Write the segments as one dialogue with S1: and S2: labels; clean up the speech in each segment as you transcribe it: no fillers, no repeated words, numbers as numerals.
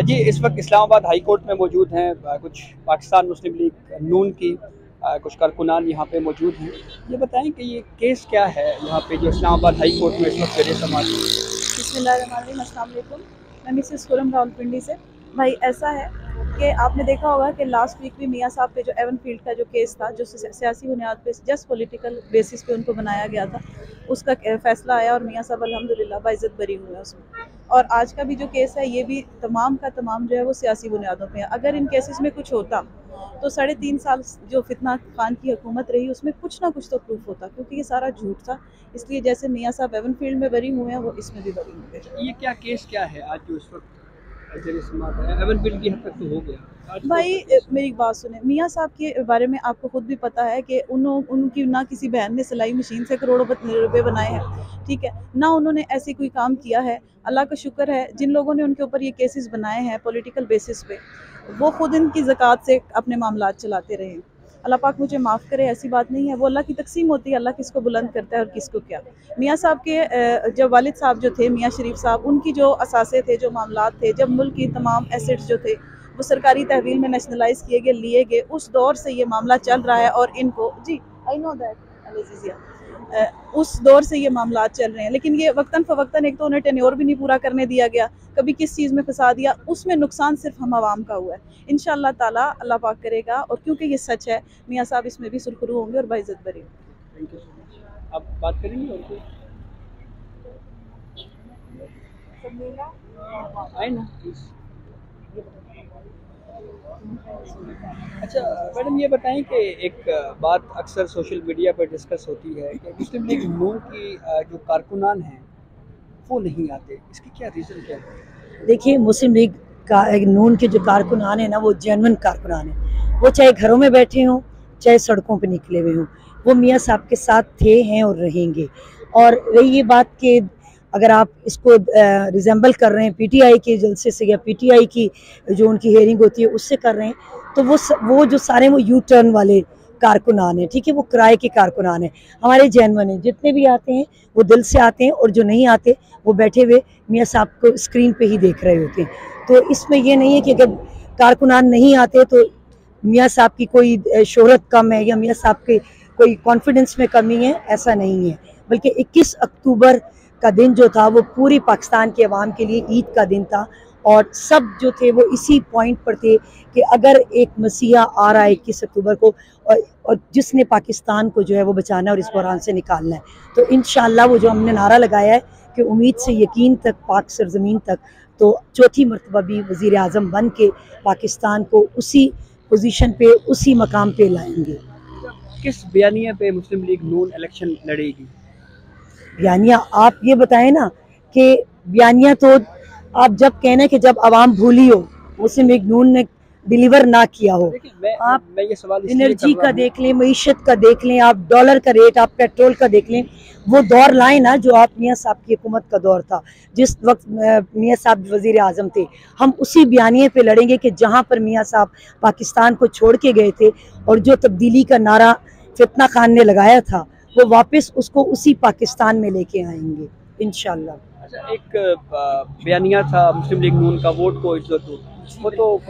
S1: जी, इस वक्त Islamabad high court में मौजूद हैं कुछ पाकिस्तान मुस्लिम लीग नून की कुछ कारकुनान यहाँ पे मौजूद हैं। ये बताएं कि ये केस क्या है यहाँ पे जो इस्लामाबाद हाई कोर्ट में इस वक्त ज़ेर समाअत है।
S2: बिस्मिल्लाहिर्रहमानिर्रहीम, अस्सलाम वालेकुम। मैं मिसेस खुरम रावलपिंडी से। भाई ऐसा है कि आपने देखा होगा कि लास्ट वीक भी मियाँ साहब पे जो एवन फील्ड का जो केस था, जो सियासी बुनियाद पे जस्ट पॉलिटिकल बेसिस पे उनको बनाया गया था, उसका फैसला आया और मियाँ साहब अल्हम्दुलिल्लाह बाइज़्ज़त बरी हुए उसमें। और आज का भी जो केस है, ये भी तमाम का तमाम जो है वो सियासी बुनियादों पे है। अगर इन केसेस में कुछ होता तो 3.5 साल जो फितना खान की हुकूमत रही, उसमें कुछ ना कुछ तो प्रूफ होता, क्योंकि ये सारा झूठ था। इसलिए जैसे मियाँ साहब एवन फील्ड में बरी हुए हैं, वो इसमें भी बरी होंगे।
S1: ये क्या केस क्या है आज जो इस वक्त ज़ेर समाअत है? एवन बिल की हद तक तो हो गया
S2: भाई मेरी बात सुने, मियाँ साहब के बारे में आपको खुद भी पता है कि उनकी ना किसी बहन ने सिलाई मशीन से करोड़ों रुपए बनाए हैं, ठीक है ना, उन्होंने ऐसे कोई काम किया है। अल्लाह का शुक्र है, जिन लोगों ने उनके ऊपर ये केसेस बनाए हैं पॉलिटिकल बेसिस पे, वो खुद इनकी ज़कात से अपने मामलात चलाते रहे। अल्लाह पाक मुझे माफ़ करे, ऐसी बात नहीं है, वो अल्लाह की तकसीम होती है, अल्लाह किसको बुलंद करता है और किसको क्या। मियाँ साहब के जब वालिद साहब जो थे मियाँ शरीफ साहब, उनकी जो असासे थे, जो मामलात थे, जब मुल्क की तमाम एसेट्स जो थे वो सरकारी तहवील में नेशनलाइज किए गए, लिए गए, उस दौर से ये मामला चल रहा है। और इनको जी आई नो दैट उस दौर से ये मामला चल रहे हैं। लेकिन ये वक्तन फ़वक्तन, एक तो उन्हें टेन्योर भी नहीं पूरा करने दिया गया, कभी किस चीज़ में फंसा दिया, उसमें नुकसान सिर्फ हम आवाम का हुआ है। इंशाअल्लाह ताला अल्लाह पाक करेगा, और क्योंकि ये सच है, मियाँ साहब इसमें भी सुरखरू होंगे और बाइज़्ज़त बरी होंगे।
S1: Thank you so much. आप बात करेंगे और कोई आए ना प्लीज़। अच्छा मैडम, ये बताएं कि एक बात अक्सर सोशल मीडिया पर डिस्कस होती है कि मुस्लिम लीग नून की जो कारकुनान हैं वो नहीं आते, इसकी क्या रीज़न क्या है?
S3: देखिए, मुस्लिम लीग का नून के जो कारकुनान है ना, वो जेन्युइन कारकुनान है। वो चाहे घरों में बैठे हों, चाहे सड़कों पे निकले हुए हों, वो मियाँ साहब के साथ थे, हैं और रहेंगे। और रही ये बात कि अगर आप इसको रिजेंबल कर रहे हैं पीटीआई के जलसे से, या पीटीआई की जो उनकी हेयरिंग होती है उससे कर रहे हैं, तो वो जो सारे वो यू टर्न वाले कारकुनान है, ठीक है, वो किराए के कारकुनान है। हमारे जेन्युइन हैं, जितने भी आते हैं वो दिल से आते हैं, और जो नहीं आते वो बैठे हुए मियाँ साहब को स्क्रीन पे ही देख रहे होते हैं। तो इसमें ये नहीं है कि अगर कारकुनान नहीं आते तो मियाँ साहब की कोई शोहरत कम है या मियाँ साहब के कोई कॉन्फिडेंस में कमी है, ऐसा नहीं है। बल्कि 21 अक्टूबर का दिन जो था वो पूरी पाकिस्तान के अवाम के लिए ईद का दिन था, और सब जो थे वो इसी पॉइंट पर थे कि अगर एक मसीहा आ रहा है 21 अक्टूबर को, और जिसने पाकिस्तान को जो है वो बचाना और इस बहरान से निकालना है, तो इंशाअल्लाह वो जो हमने नारा लगाया है कि उम्मीद से यकीन तक, पाक सरजमीन तक, तो चौथी मरतबा भी वज़ीर आज़म बन के पाकिस्तान को उसी पोजीशन पे, उसी मकाम पे लाएंगे।
S1: किस बयानिया पे मुस्लिम लीग नून इलेक्शन लड़ेगी?
S3: बयानिया आप ये बताएं ना, कि बयानिया तो आप जब कहना कि जब आवाम भूली हो, मुस्लिम लीग नून ने डिलीवर ना किया हो।
S1: मैं ये सवाल
S3: एनर्जी का देख लें, मईशत का देख लें, आप डॉलर का रेट, आप पेट्रोल का देख लें, वो दौर लाए ना जो आप मियाँ साहब की हुकूमत का दौर था, जिस वक्त मियाँ साहब वज़ीर आज़म थे। हम उसी बयानिए पे लड़ेंगे कि जहाँ पर मियाँ साहब पाकिस्तान को छोड़ के गए थे, और जो तब्दीली का नारा फितना खान ने लगाया था, वो वापस उसको उसी पाकिस्तान में लेके आएंगे इंशाल्लाह।
S1: अच्छा, एक बयानिया था मुस्लिम लीग नून का, वोट को इज्जत दो, वो तो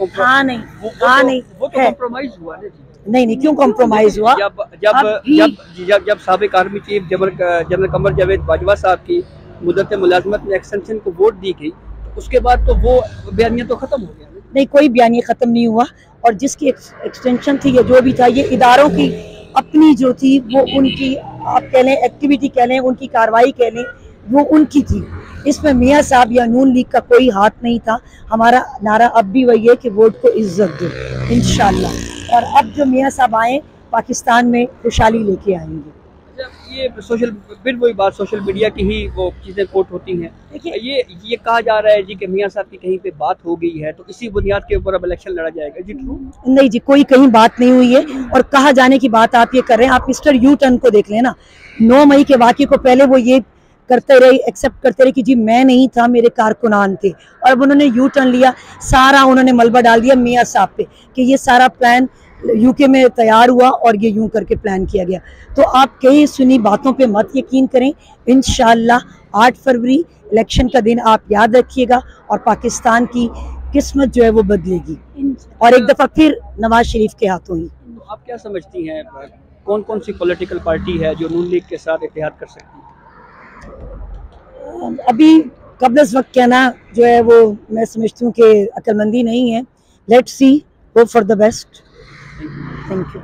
S3: नहीं, वो तो
S1: कॉम्प्रोमाइज हुआ ना जी।
S3: नहीं, क्यों कॉम्प्रोमाइज हुआ?
S1: जब साबिक army chief general Qamar Javed Bajwa साहब की मुद्दत मुलाजमत में एक्सटेंशन को वोट दी गई, तो उसके बाद तो वो बयानिया तो खत्म हो गया।
S3: नहीं, कोई बयानिया खत्म नहीं हुआ, और जिसकी एक्सटेंशन थी या जो भी था, ये इदारों की अपनी जो थी, वो उनकी आप कह लें एक्टिविटी कह लें, उनकी कार्रवाई कह लें, वो उनकी थी। इसमें मियाँ साहब या नून लीग का कोई हाथ नहीं था। हमारा नारा अब भी वही है कि वोट को इज्जत दो इंशाल्लाह, और अब जो मियाँ साहब आए पाकिस्तान में खुशहाली लेके आएंगे।
S1: ये फिर वही बात सोशल मीडिया की ही वो चीज़ें कोट होती हैं। देखिए, ये कहा जा रहा है जी कि मियाँ साहब की कहीं पे बात हो गई है, तो इसी बुनियाद के ऊपर अब इलेक्शन लड़ा जाएगा जी। ट्रू?
S3: नहीं जी, कोई कहीं बात नहीं हुई है, और कहा जाने की बात आप ये कर रहे हैं। आप मिस्टर यू टर्न को देख लेना, 9 मई के वाक़े को पहले वो ये करते रहे, एक्सेप्ट करते रहे कि जी मैं नहीं था, मेरे कारकुनान थे, और अब उन्होंने यू टर्न लिया, सारा उन्होंने मलबा डाल दिया मियाँ साहब पे कि ये सारा प्लान यूके में तैयार हुआ और ये यूं करके प्लान किया गया। तो आप कई सुनी बातों पे मत यकीन करें। इंशाअल्लाह 8 फरवरी इलेक्शन का दिन आप याद रखिएगा और पाकिस्तान की किस्मत जो है वो बदलेगी और एक दफ़ा फिर नवाज शरीफ के हाथों ही।
S1: आप क्या समझती हैं कौन कौन सी पॉलिटिकल पार्टी है जो नून लीग के साथ इत्तेहाद कर सकती है?
S3: अभी कब्ल वक्त कहना जो है वो मैं समझती हूँ कि अक्लमंदी नहीं है। Let's see, hope for the best. Thank you.